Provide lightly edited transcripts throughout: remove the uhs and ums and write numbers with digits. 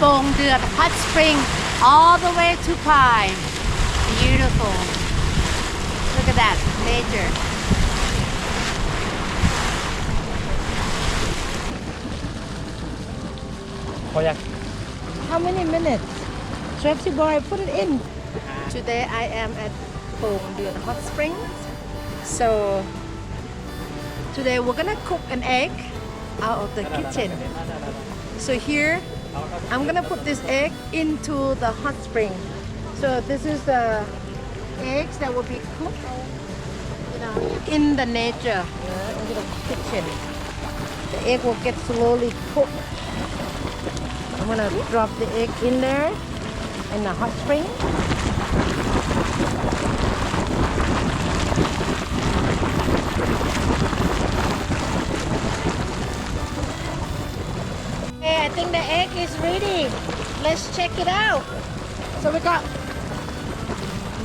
Pong Dueat hot spring all the way to Pai. Beautiful. Look at that nature. How many minutes? Trapsy boy, put it in. Today I am at Pong Dueat hot spring. So today we're gonna cook an egg out of the kitchen. So here I'm gonna put this egg into the hot spring. So this is the eggs that will be cooked, in the nature, into the kitchen. The egg will get slowly cooked. I'm gonna drop the egg in there in the hot spring. Okay, I think the egg is ready. Let's check it out. So we got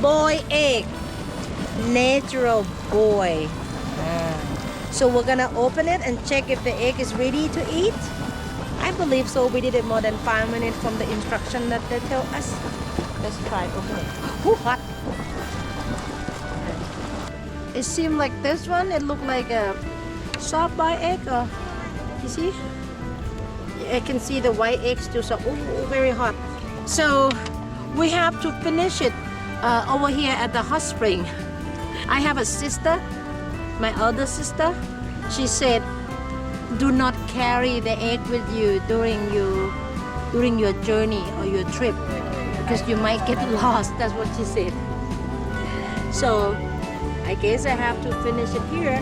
boy egg, natural boy. So we're gonna open it and check if the egg is ready to eat. I believe so. We did it more than 5 minutes from the instruction that they tell us. Let's try open it. Ooh, hot. It seemed like this one. It looked like a soft boiled egg. You see? I can see the white egg still so very hot. So we have to finish it over here at the hot spring. I have a sister, my elder sister. She said, do not carry the egg with you during your journey or your trip because you might get lost. That's what she said. So I guess I have to finish it here.